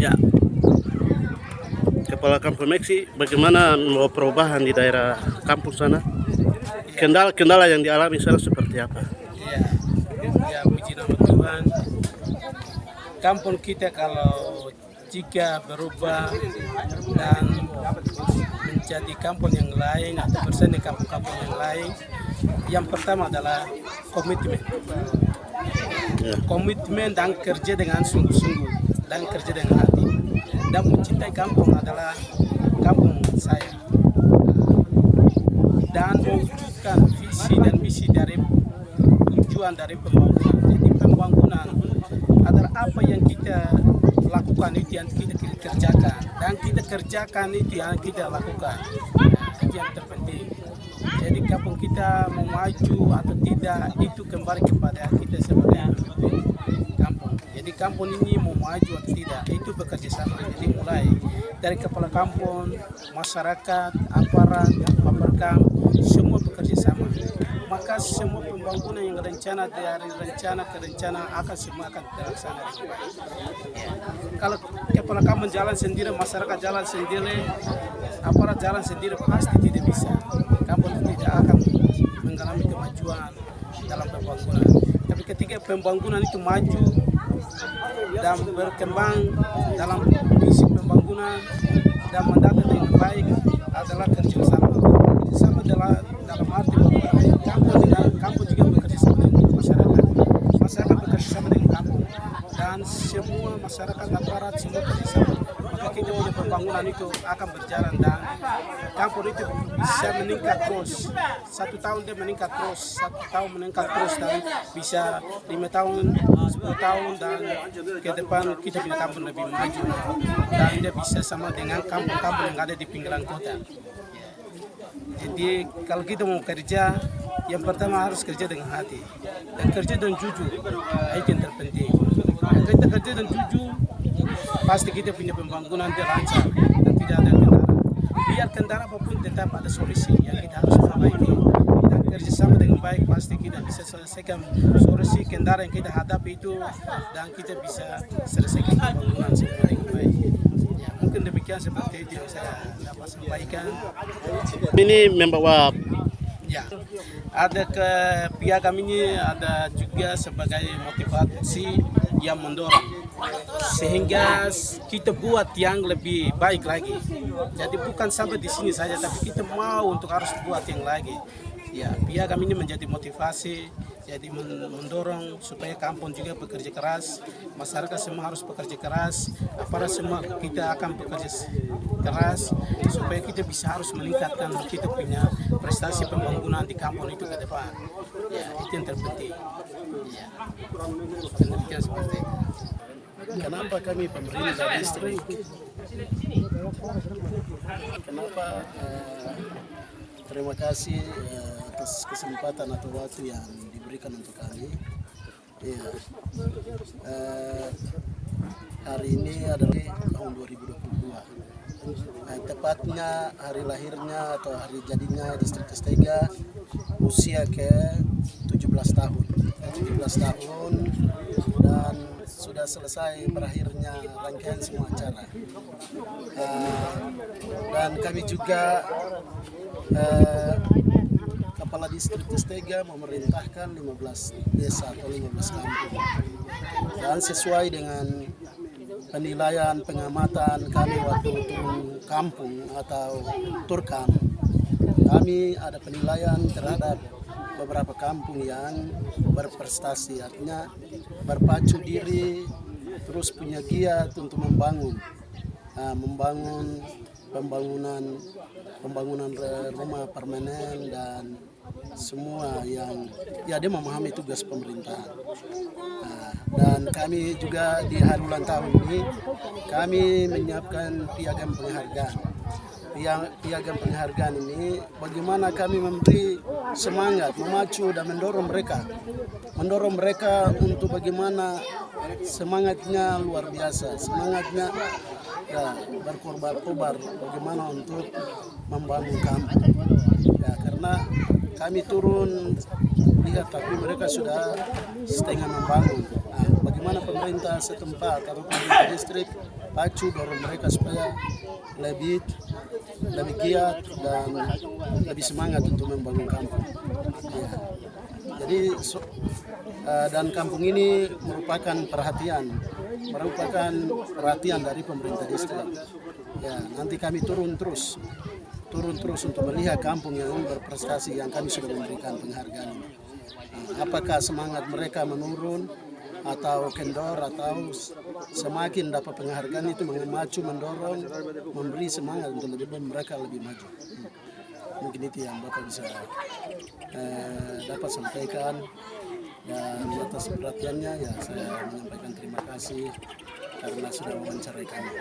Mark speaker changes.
Speaker 1: Ya, Kepala Kampung Meksi, bagaimana mau perubahan di daerah kampung sana? Kendala-kendala yang dialami sana seperti apa?
Speaker 2: Ya, puji nama Tuhan. Kampung kita kalau jika berubah dan menjadi kampung yang lain atau bersanding kampung-kampung yang lain, yang pertama adalah komitmen. Komitmen dan kerja dengan sungguh-sungguh dan kerja dengan hati. Dan mencintai kampung adalah kampung saya. Dan mewujudkan visi dan misi dari tujuan dari pembangunan. Jadi pembangunan adalah apa yang kita lakukan itu yang kita kerjakan, dan kita kerjakan itu yang kita lakukan. Itu yang terpenting. Jadi kampung kita mau maju atau tidak itu kembali kepada kita sebagai kampung. Jadi kampung ini mau maju atau tidak itu bekerja sama. Jadi mulai dari kepala kampung, masyarakat, aparat, paperkam, semua bekerja sama. Maka semua pembangunan yang rencana dari rencana ke rencana semua akan terlaksana. Kalau kepala kampung jalan sendiri, masyarakat jalan sendiri, aparat jalan sendiri, pasti tidak bisa. Kampung tidak akan mengalami kemajuan dalam pembangunan. Tapi ketika pembangunan itu maju dan berkembang dalam visi pembangunan dan mendata dengan baik adalah kerjasama. Kerjasama dalam arti bahwa kampung juga bekerja sama dengan masyarakat. Masyarakat bekerja sama dengan kampung, dan semua masyarakat aparat semua bekerja sama. Maka kita punya pembangunan itu akan berjalan dan kampung itu bisa meningkat terus. 1 tahun dia meningkat terus, 1 tahun meningkat terus, dan bisa 5 tahun, 10 tahun, dan ke depan kita punya kampung lebih maju dan dia bisa sama dengan kampung-kampung yang ada di pinggiran kota. Jadi kalau kita mau kerja, yang pertama harus kerja dengan hati dan kerja dengan jujur, itu yang terpenting. Kalau kita kerja dan jujur, pasti kita punya pembangunan dia lancar dan tidak ada kendala. Biar kendala apapun tetap ada solusi yang kita harus perbaiki. Dan kerjasama dengan baik pasti kita bisa selesaikan solusi kendala yang kita hadapi itu, dan kita bisa selesaikan pembangunan semua dengan baik. Ya, mungkin demikian seperti itu yang saya dapat sampaikan.
Speaker 1: Ini membawa
Speaker 2: Ada ke piagam ini ada juga sebagai motivasi yang mendorong sehingga kita buat yang lebih baik lagi. Jadi bukan sampai di sini saja, tapi kita mau untuk harus buat yang lagi. Ya, piagam ini menjadi motivasi, jadi mendorong supaya kampung juga bekerja keras, masyarakat semua harus bekerja keras, aparat semua kita akan bekerja keras supaya kita bisa harus meningkatkan kita punya prestasi pembangunan di kampung itu ke depan. Ya, itu yang terpenting. Ya, demikian seperti itu.
Speaker 1: kenapa kami pemerintah distrik? Kenapa? Terima kasih atas kesempatan atau waktu yang diberikan untuk kami. Ya, hari ini adalah tahun 2022. Tepatnya hari lahirnya atau hari jadinya distrik Testega usia ke 17 tahun. 17 tahun dan sudah selesai berakhirnya rangkaian semua acara. Dan kami juga Kepala Distrik Testega memerintahkan 15 desa atau 15 kampung. Dan sesuai dengan penilaian pengamatan kami waktu turun kampung atau turkam, kami ada penilaian terhadap beberapa kampung yang berprestasi, artinya berpacu diri, terus punya giat untuk membangun pembangunan rumah permanen dan semua yang dia memahami tugas pemerintah. Dan kami juga di hari ulang tahun ini kami menyiapkan piagam penghargaan. Piagam penghargaan ini bagaimana kami memberi semangat, memacu dan mendorong mereka untuk bagaimana semangatnya luar biasa, semangatnya berkorban-korban bagaimana untuk membangun kampung. Ya, karena kami turun lihat, tapi mereka sudah setengah membangun. Nah, bagaimana pemerintah setempat atau pemerintah distrik pacu dorong mereka supaya lebih giat dan lebih semangat untuk membangun kampung. Ya. Jadi dan kampung ini merupakan perhatian dari pemerintah distrik. Ya, nanti kami turun terus untuk melihat kampung yang berprestasi yang kami sudah memberikan penghargaan. Nah, apakah semangat mereka menurun atau kendor atau semakin dapat penghargaan itu memacu, mendorong, memberi semangat untuk mereka lebih maju. Mungkin itu yang Bapak bisa dapat sampaikan, dan atas perhatiannya ya saya menyampaikan terima kasih karena sudah mewawancarai kami.